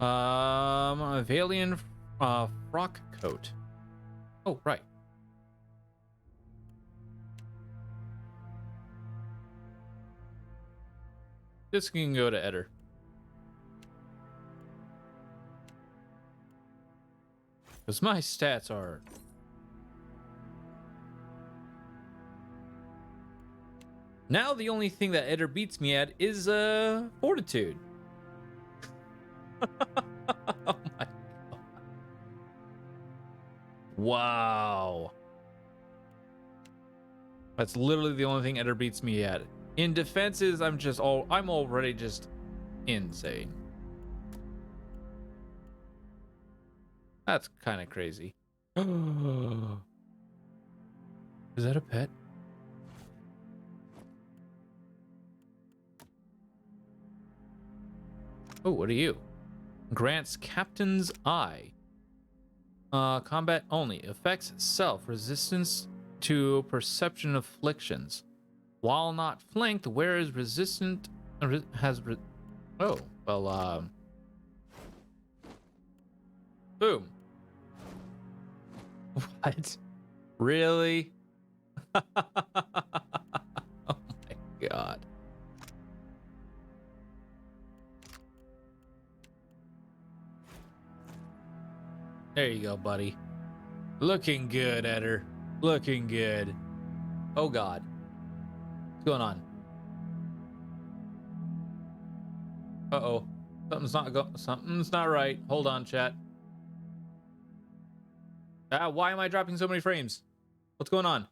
A Valian frock coat. Oh, right. This can go to Eder. Because my stats are... Now the only thing that Eder beats me at is fortitude. Oh my god. Wow. That's literally the only thing Eder beats me at. In defenses, I'm already just insane. That's kind of crazy. Is that a pet? Oh, what are you? Grants Captain's Eye. Combat only. Affects self. Resistance to perception afflictions. While not flanked, wears resistant... oh, well, boom. What? Really? Oh my god. There you go, buddy. Looking good, Eder. Looking good. Oh god. What's going on? Uh-oh. Something's not right. Hold on, chat. Why am I dropping so many frames? What's going on?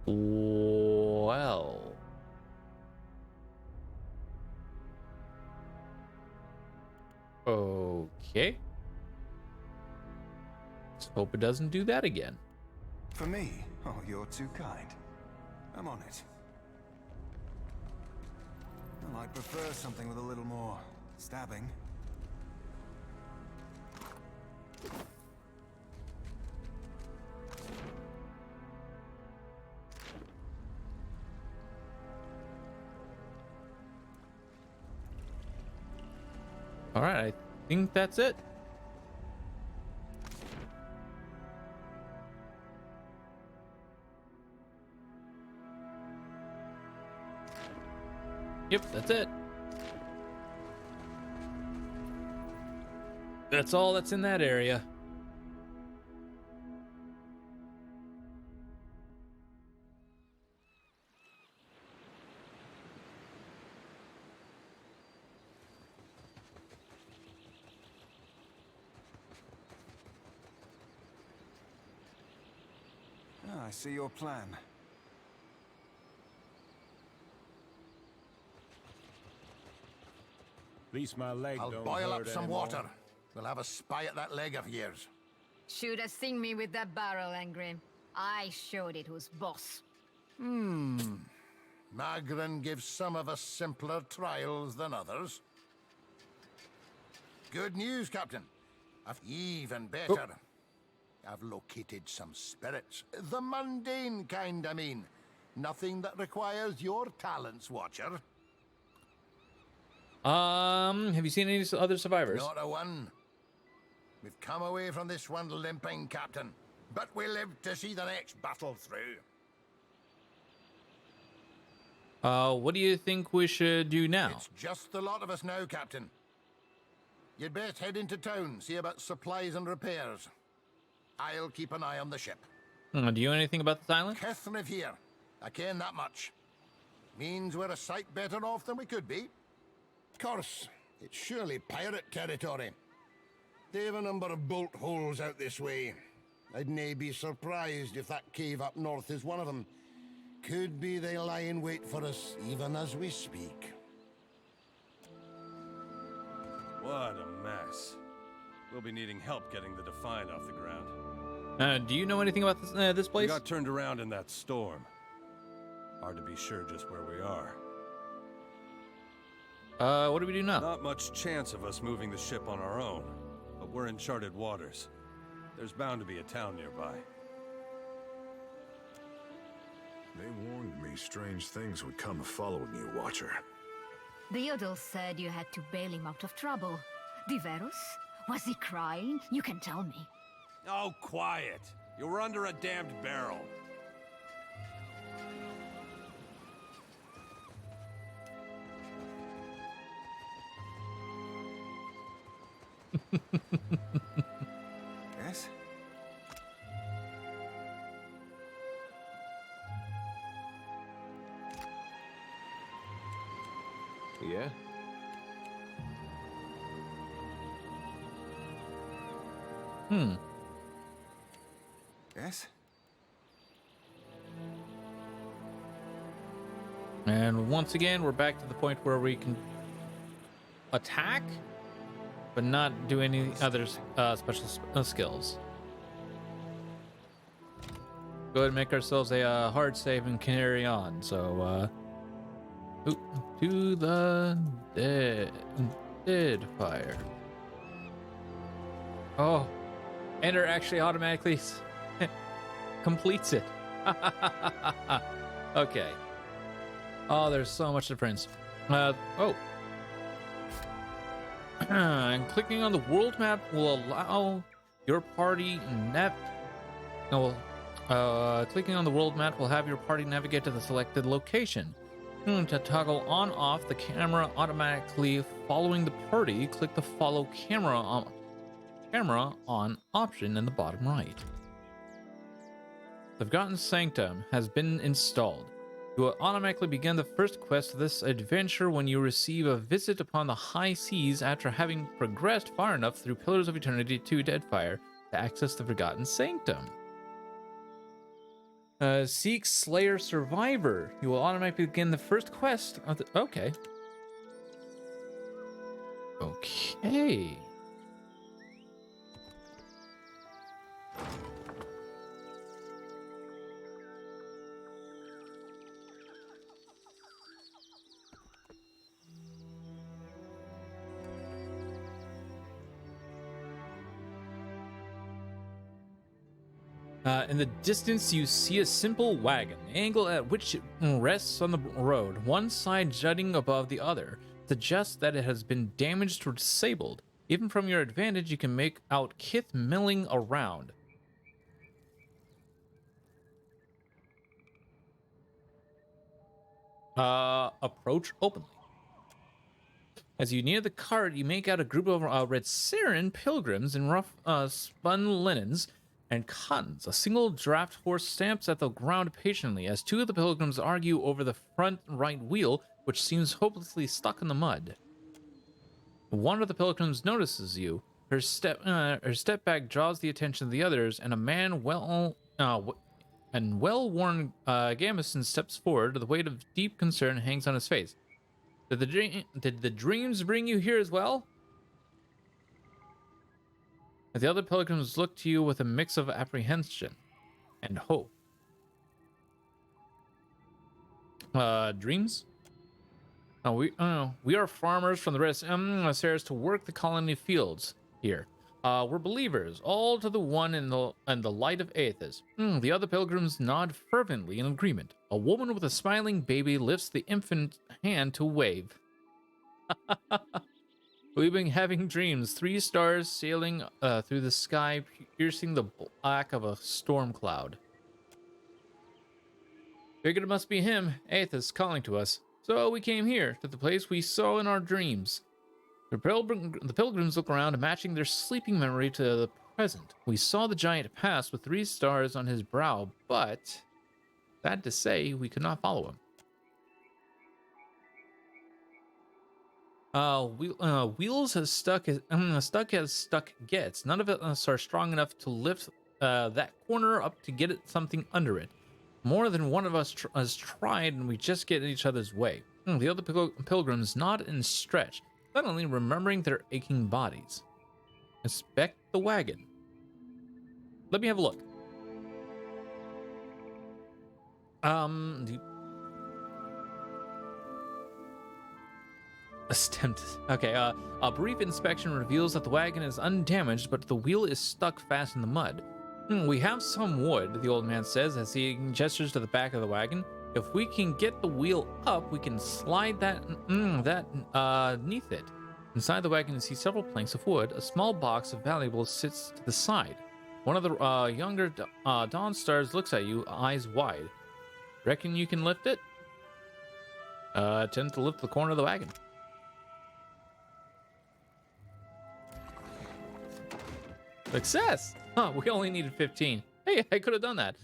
Well. Okay. Let's hope it doesn't do that again. For me? Oh, you're too kind. I'm on it. Well, I prefer something with a little more stabbing. All right, I think that's it. Yep, that's it. That's all that's in that area. Ah, I see your plan. At least my leg I'll don't boil up hurt some anymore. water. We'll have a spy at that leg of yours. Should have seen me with that barrel, Angry. I showed it who's boss. Magrin gives some of us simpler trials than others. Good news, Captain. Even better. I've located some spirits. The mundane kind, I mean. Nothing that requires your talents, Watcher. Have you seen any other survivors? Not a one. We've come away from this one limping, Captain. But we live to see the next battle through. What do you think we should do now? It's just the lot of us now, Captain. You'd best head into town, see about supplies and repairs. I'll keep an eye on the ship. Do you know anything about this island? Kithriv here. I ken that much. Means we're a sight better off than we could be. Of course, it's surely pirate territory. They've a number of bolt holes out this way. I'd nae be surprised if that cave up north is one of them. Could be they lie in wait for us even as we speak. What a mess. We'll be needing help getting the Defiant off the ground. Do you know anything about this We place? got turned around in that storm. Hard to be sure just where we are. What do we do now? Not much chance of us moving the ship on our own, but we're in charted waters. There's bound to be a town nearby. They warned me strange things would come following you, Watcher. Theodore said you had to bail him out of trouble. Diverus? Was he crying? You can tell me. Oh, quiet! You were under a damned barrel. Yes? Yeah? Yes? And once again, we're back to the point where we can attack, but not do any other special skills. Go ahead and make ourselves a hard save and carry on. So, to the Deadfire. Oh, Ender actually automatically completes it. Okay. Oh, there's so much difference. And clicking on the world map will allow your party clicking on the world map will have your party navigate to the selected location. To toggle on/off the camera automatically following the party, click the follow camera on option in the bottom right. The Forgotten Sanctum has been installed. You will automatically begin the first quest of this adventure when you receive a visit upon the high seas after having progressed far enough through Pillars of Eternity to Deadfire to access the Forgotten Sanctum. Seek Slayer Survivor. You will automatically begin the first quest of the... Okay. Okay. In the distance, you see a simple wagon. The angle at which it rests on the road, one side jutting above the other, suggests that it has been damaged or disabled. Even from your advantage, you can make out kith milling around. Approach openly. As you near the cart, you make out a group of Red Saren pilgrims in rough spun linens and cottons. A single draft horse stamps at the ground patiently as two of the pilgrims argue over the front right wheel, which seems hopelessly stuck in the mud. One of the pilgrims notices you. Her step back draws the attention of the others, and a man well-worn gambeson steps forward. The weight of deep concern hangs on his face. Did the dreams bring you here as well? The other pilgrims look to you with a mix of apprehension and hope. Dreams? We are farmers from the Red Saren to work the colony fields here. We're believers, all to the one in the light of Aethys. The other pilgrims nod fervently in agreement. A woman with a smiling baby lifts the infant hand to wave. We've been having dreams, 3 stars sailing through the sky, piercing the black of a storm cloud. Figured it must be him, Aethys, calling to us. So we came here, to the place we saw in our dreams. The pilgrims look around, matching their sleeping memory to the present. We saw the giant pass with 3 stars on his brow, but, sad to say, we could not follow him. Wheels as stuck as stuck gets. None of us are strong enough to lift that corner up to get something under it. More than one of us has tried, and we just get in each other's way. The other pilgrims nod and stretch, suddenly remembering their aching bodies. Inspect the wagon. Let me have a look. Okay, a brief inspection reveals that the wagon is undamaged, but the wheel is stuck fast in the mud. We have some wood, the old man says as he gestures to the back of the wagon. If we can get the wheel up, we can slide that neath it. Inside the wagon, you see several planks of wood. A small box of valuables sits to the side. One of the younger Dawn Stars looks at you, eyes wide. Reckon you can lift it? Attempt to lift the corner of the wagon. Success! Huh, we only needed 15. Hey, I could have done that.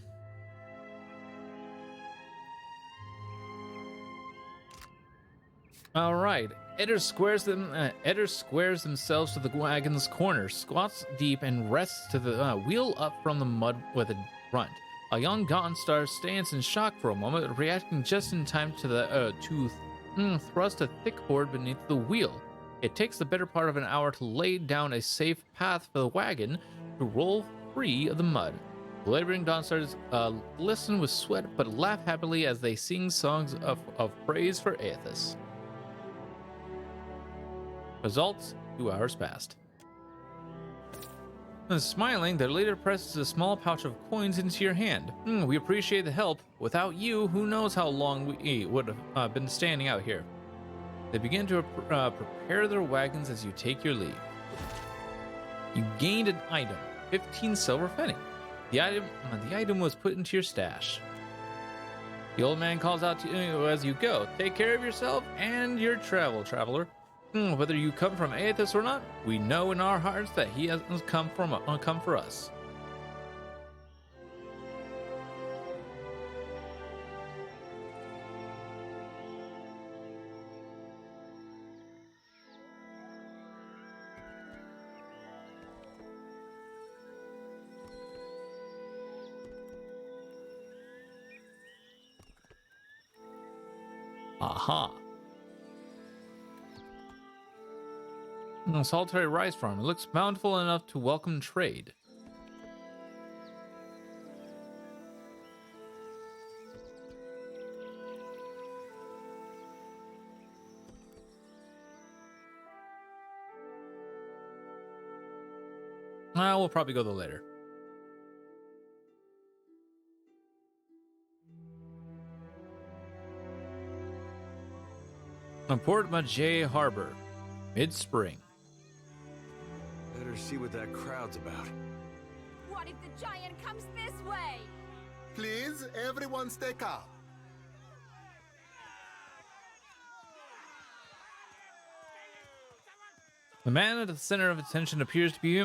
All right. Edder squares themselves to the wagon's corner, squats deep, and rests to the wheel up from the mud with a grunt. A young Dawn Star stands in shock for a moment, reacting just in time to thrust a thick board beneath the wheel. It takes the better part of an hour to lay down a safe path for the wagon to roll free of the mud. The laboring Dawn Stars glisten with sweat but laugh happily as they sing songs of praise for Aethys. Results, 2 hours passed. Smiling, their leader presses a small pouch of coins into your hand. We appreciate the help. Without you, who knows how long we would have been standing out here. They begin to prepare their wagons as you take your leave. You gained an item, 15 silver fenning. The item was put into your stash. The old man calls out to you as you go. Take care of yourself and your traveler. Whether you come from Aethys or not, we know in our hearts that he has come for us. Aha. A solitary rice farm. It looks bountiful enough to welcome trade. We'll probably go there later. Port Maje Harbor, mid-spring. Better see what that crowd's about. What if the giant comes this way? Please, everyone stay calm. The man at the center of attention appears to be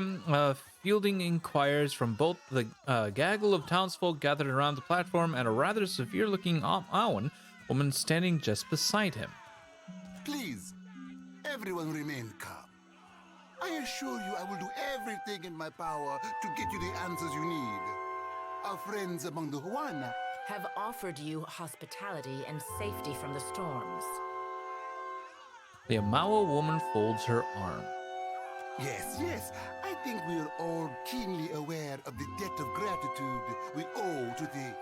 fielding inquiries from both the gaggle of townsfolk gathered around the platform and a rather severe-looking Awan woman standing just beside him. Please, everyone remain calm. I assure you I will do everything in my power to get you the answers you need. Our friends among the Huana have offered you hospitality and safety from the storms. The Amawa woman folds her arm. Yes, I think we are all keenly aware of the debt of gratitude we owe to the...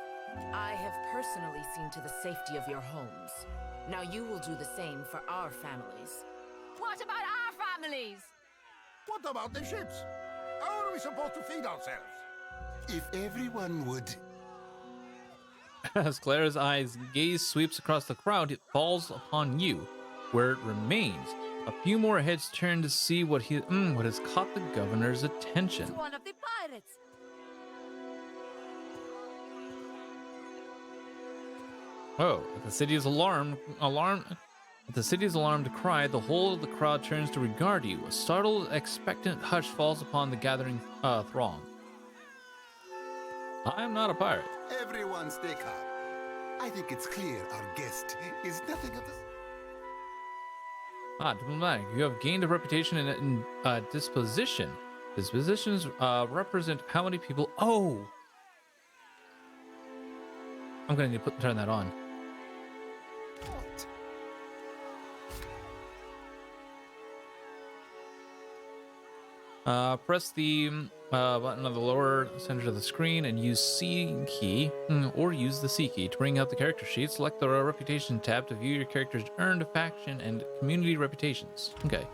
I have personally seen to the safety of your homes. Now you will do the same for our families. What about our families? What about the ships? How are we supposed to feed ourselves? If everyone would... As Clara's gaze sweeps across the crowd, it falls upon you, where it remains. A few more heads turn to see what has caught the governor's attention. It's one of the pirates. Oh, at the city's alarmed cry, the whole of the crowd turns to regard you. A startled, expectant hush falls upon the gathering throng. I am not a pirate. Everyone stay calm. I think it's clear our guest is nothing of the... Diplomatic. You have gained a reputation in disposition. Dispositions represent how many people... Oh! I'm going to need to turn that on. What? Press the button on the lower center of the screen and use C key, or use the C key to bring up the character sheet. Select the reputation tab to view your character's earned faction and community reputations. Okay.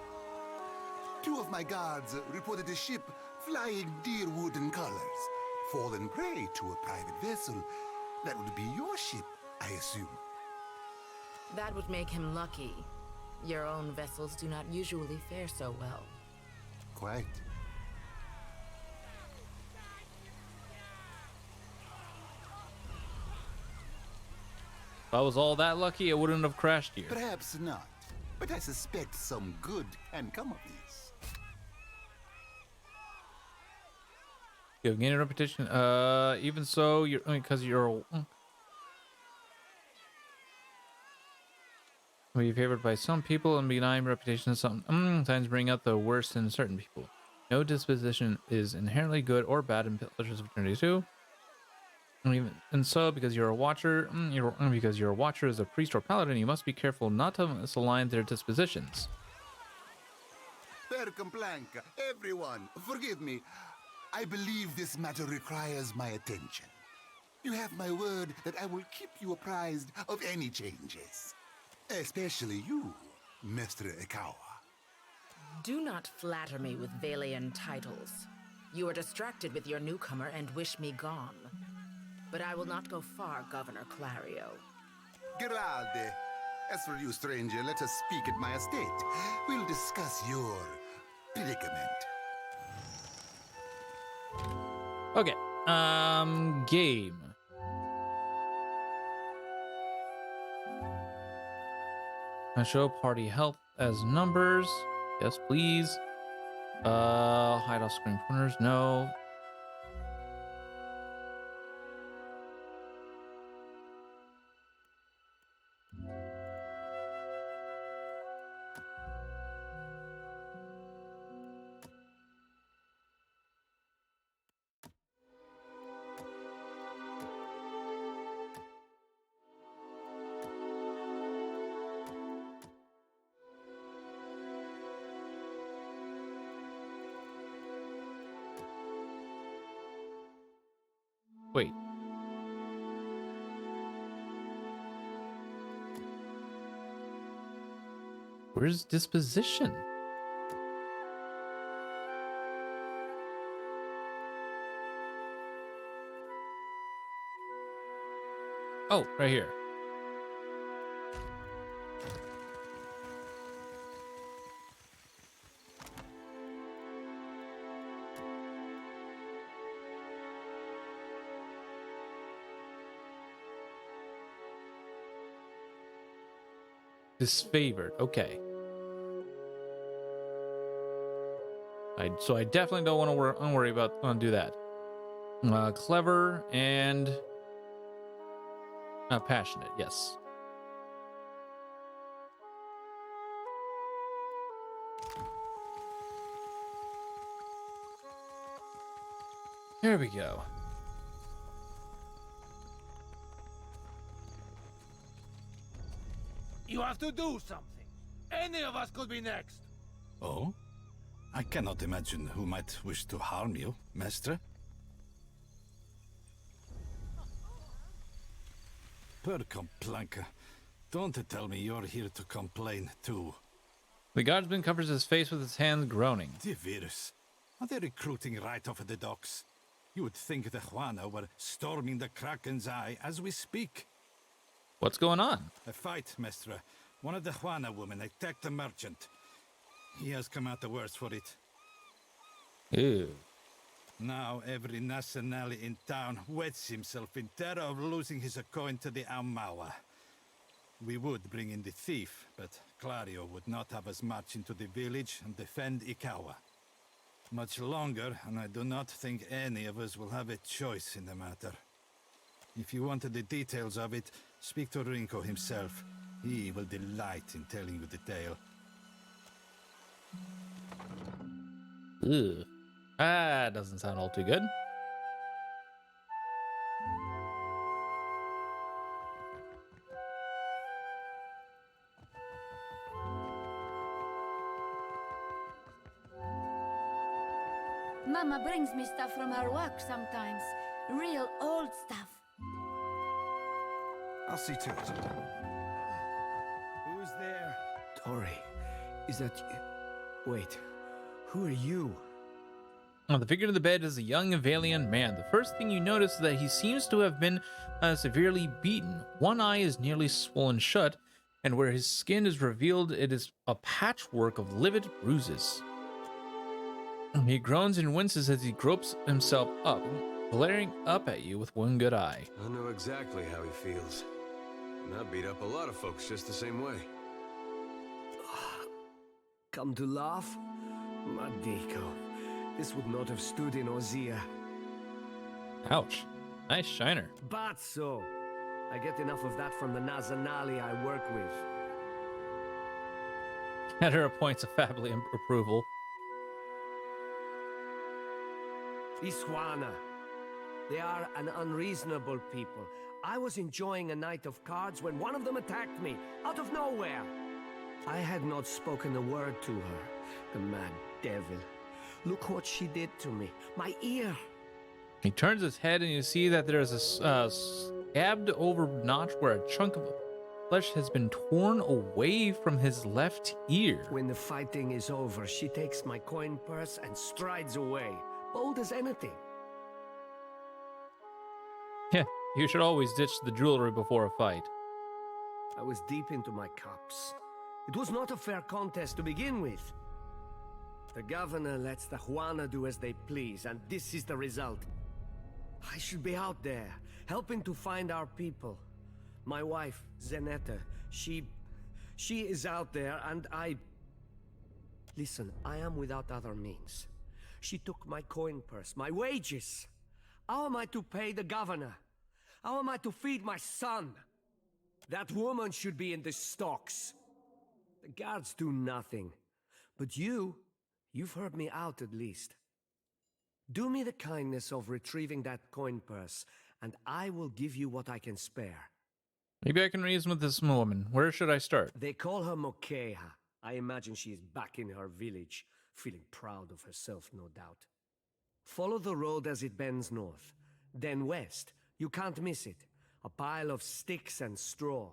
2 of my guards reported a ship flying deer wooden colors, fallen prey to a private vessel. That would be your ship, I assume. That would make him lucky. Your own vessels do not usually fare so well. Quite. If I was all that lucky, I wouldn't have crashed here. Perhaps not, but I suspect some good can come of this. You have gained a reputation. Even so, you're because you're be favored by some people and benign reputation of some sometimes bring out the worst in certain people. No disposition is inherently good or bad in Pillars of Eternity 2. And so, because you're a watcher, because you're a watcher as a priest or paladin, you must be careful not to misalign their dispositions. Per Complanca, everyone, forgive me. I believe this matter requires my attention. You have my word that I will keep you apprised of any changes. Especially you, Mestre Ikawa. Do not flatter me with Valian titles. You are distracted with your newcomer and wish me gone. But I will not go far, Governor Clario. Geralde, as for you, stranger, let us speak at my estate. We'll discuss your predicament. Okay. Game. I show party health as numbers. Yes, please. Hide off screen corners. No. Wait. Where's disposition? Oh, right here. Disfavored. Okay. So I definitely don't want to worry about do that. Clever and passionate. Yes. There we go. You have to do something. Any of us could be next. Oh? I cannot imagine who might wish to harm you, Mestre. Per Complanca, don't tell me you're here to complain too. The guardsman covers his face with his hands, groaning. The virus. Are they recruiting right off of the docks? You would think the Juana were storming the Kraken's Eye as we speak. What's going on? A fight, Mestre. One of the Juana women attacked the merchant. He has come out the worse for it. Ew. Now every nationale in town wets himself in terror of losing his coin to the Aumaua. We would bring in the thief, but Clario would not have us march into the village and defend Ikawa. Much longer, and I do not think any of us will have a choice in the matter. If you wanted the details of it, speak to Rinko himself. He will delight in telling you the tale. Ugh. Ah, doesn't sound all too good. Mama brings me stuff from her work sometimes. Real old stuff. I'll see to it. Who's there? Tori, is that you? Wait, who are you? The figure in the bed is a young Avalian man. The first thing you notice is that he seems to have been severely beaten. One eye is nearly swollen shut, and where his skin is revealed, it is a patchwork of livid bruises. He groans and winces as he gropes himself up, glaring up at you with one good eye. I know exactly how he feels. And I beat up a lot of folks just the same way. Come to laugh? Madiko, this would not have stood in Ozia. Ouch. Nice shiner. But so, I get enough of that from the Nazanali I work with. Hedera points affably in approval. Iswana. They are an unreasonable people. I was enjoying a night of cards when one of them attacked me, out of nowhere. I had not spoken a word to her, the mad devil. Look what she did to me. My ear. He turns his head and you see that there is a scabbed over notch where a chunk of flesh has been torn away from his left ear. When the fighting is over, she takes my coin purse and strides away, bold as anything. Yeah, you should always ditch the jewelry before a fight. I was deep into my cups. It was not a fair contest to begin with. The governor lets the Juana do as they please, and this is the result. I should be out there, helping to find our people. My wife, Zenetta, she is out there, and I... Listen, I am without other means. She took my coin purse, my wages. How am I to pay the governor? How am I to feed my son? That woman should be in the stocks. The guards do nothing. But you've heard me out at least. Do me the kindness of retrieving that coin purse, and I will give you what I can spare. Maybe I can reason with this woman. Where should I start? They call her Mokeha. I imagine she is back in her village, feeling proud of herself, no doubt. Follow the road as it bends north. Then west. You can't miss it. A pile of sticks and straw.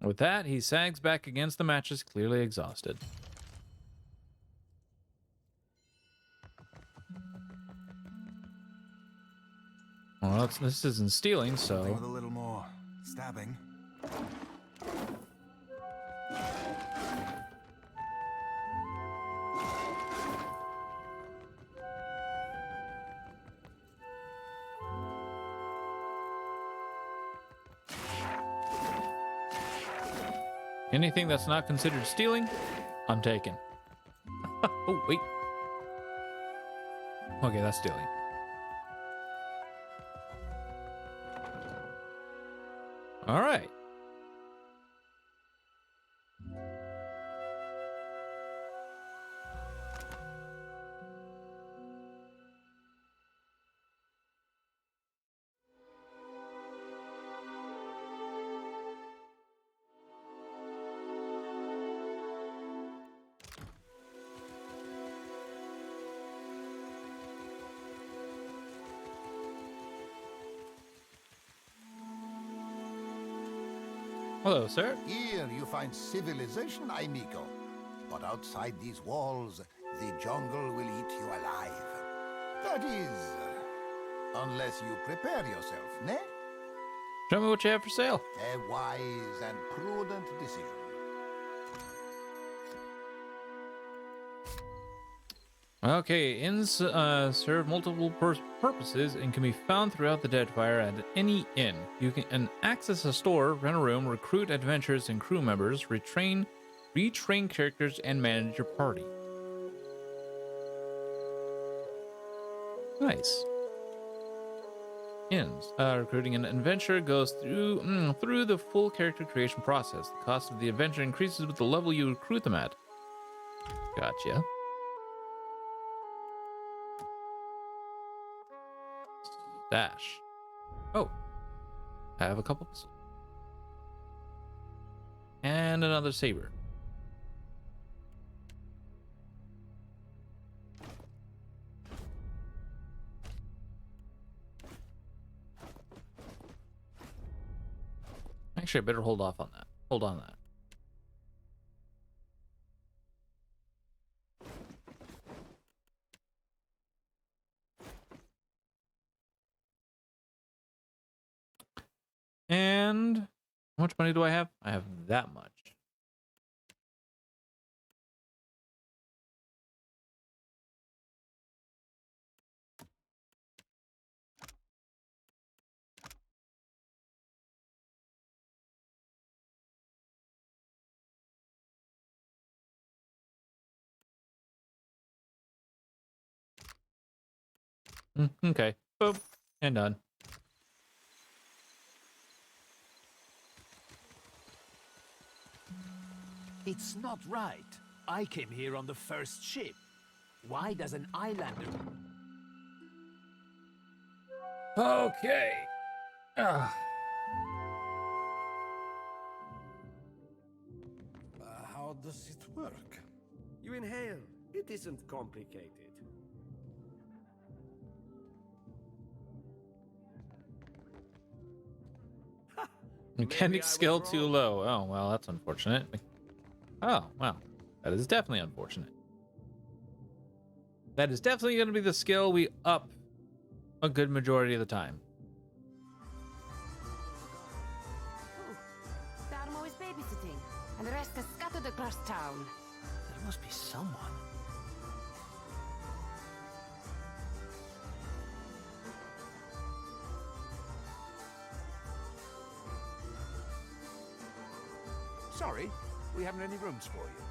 With that, he sags back against the mattress, clearly exhausted. Well, this isn't stealing, so... With a little more stabbing. Anything that's not considered stealing, I'm taking. Oh, wait. Okay, that's stealing. All right. Hello, sir. Here you find civilization, amigo. But outside these walls, the jungle will eat you alive. That is, unless you prepare yourself, ne? Show me what you have for sale. A wise and prudent decision. Okay, inns serve multiple purposes and can be found throughout the Deadfire at any inn. You can access a store, rent a room, recruit adventurers and crew members, retrain characters, and manage your party. Nice. Inns. Recruiting an adventurer goes through the full character creation process. The cost of the adventure increases with the level you recruit them at. Gotcha. Dash. Oh, I have a couple. And another saber. Actually, I better hold off on that. Hold on that. And how much money do I have? I have that much. Okay. Boop. And done. It's not right. I came here on the first ship. Why does an islander... Okay. How does it work? You inhale. It isn't complicated. Mechanic skill too low. Oh, well, that's unfortunate. Oh, wow. That is definitely unfortunate. That is definitely going to be the skill we up a good majority of the time. Darmo is babysitting, and the rest are scattered across town. There must be someone. Sorry, we haven't any rooms for you.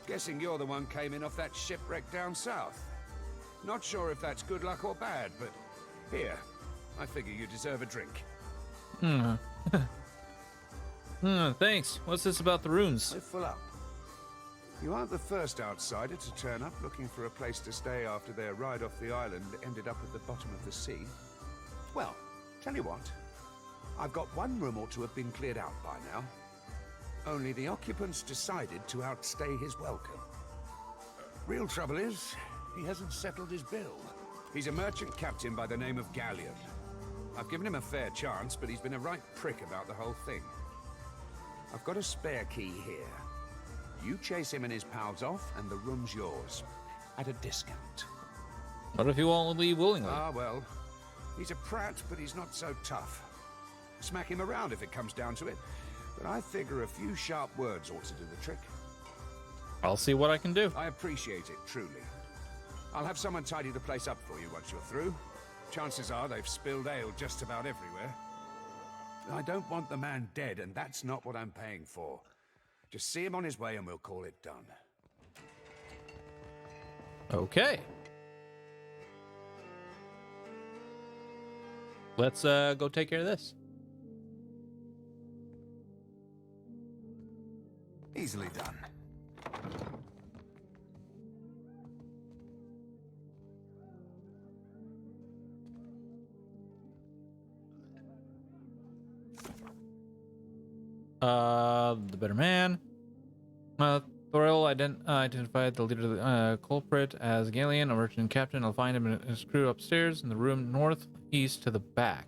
Guessing you're the one came in off that shipwreck down south. Not sure if that's good luck or bad, but here, I figure you deserve a drink. Thanks. What's this about the rooms? We're full up. You aren't the first outsider to turn up looking for a place to stay after their ride off the island ended up at the bottom of the sea. Well, tell you what. I've got one room or two have been cleared out by now. Only the occupants decided to outstay his welcome. Real trouble is, he hasn't settled his bill. He's a merchant captain by the name of Galleon. I've given him a fair chance, but he's been a right prick about the whole thing. I've got a spare key here. You chase him and his pals off, and the room's yours. At a discount. What if he won't leave willingly? Ah, well. He's a prat, but he's not so tough. Smack him around if it comes down to it. But I figure a few sharp words ought to do the trick. I'll see what I can do. I appreciate it, truly. I'll have someone tidy the place up for you once you're through. Chances are they've spilled ale just about everywhere. I don't want the man dead, and that's not what I'm paying for. Just see him on his way and we'll call it done. Okay. Let's go take care of this. Easily done. The better man. Thoril identified the leader of the culprit as Galleon, a merchant captain. I'll find him and his crew upstairs in the room northeast to the back.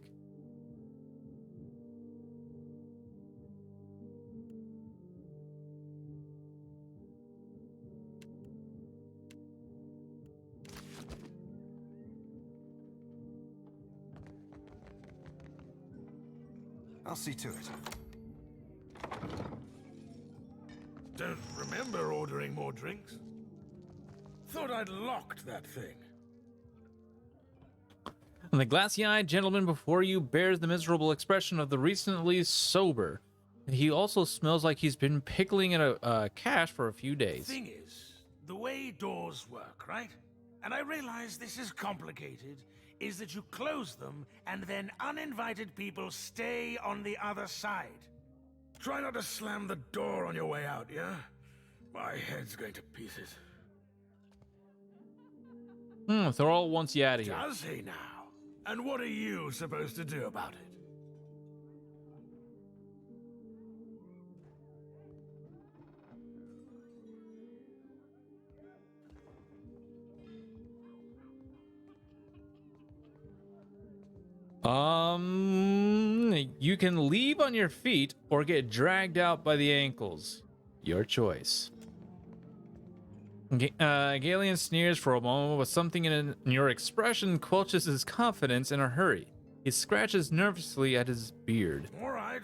I'll see to it. Don't remember ordering more drinks. Thought I'd locked that thing. And the glassy-eyed gentleman before you bears the miserable expression of the recently sober. He also smells like he's been pickling in a cache for a few days. Thing is, the way doors work, right? And I realize this is complicated, is that you close them and then uninvited people stay on the other side. Try not to slam the door on your way out, yeah? My head's going to pieces. Thorol wants you out of here. Does he now? And what are you supposed to do about it? You can leave on your feet or get dragged out by the ankles. Your choice. Galen sneers for a moment, but something in your expression quelches his confidence in a hurry. He scratches nervously at his beard. All right.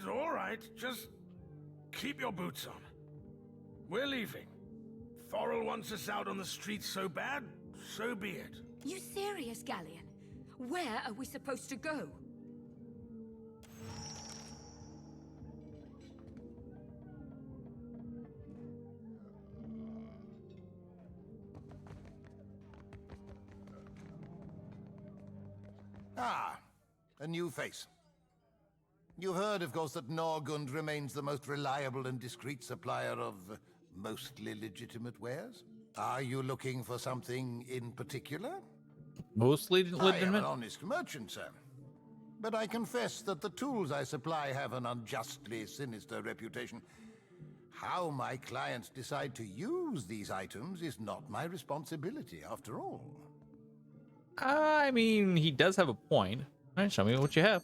Just keep your boots on. We're leaving. Thorol wants us out on the streets so bad, so be it. You serious, Galleon? Where are we supposed to go? Ah, a new face. You've heard, of course, that Norgund remains the most reliable and discreet supplier of mostly legitimate wares. Are you looking for something in particular? Mostly I am legitimate? an honest merchant, sir. But I confess that the tools I supply have an unjustly sinister reputation. How my clients decide to use these items is not my responsibility, after all. I mean, he does have a point. All right, show me what you have.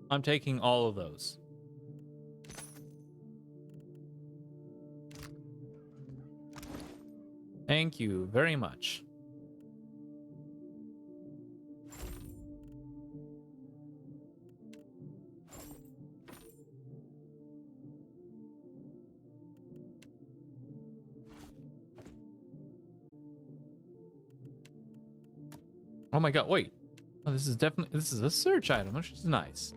I'm taking all of those. Thank you very much. Oh my god, wait. Oh, this is a search item, which is nice.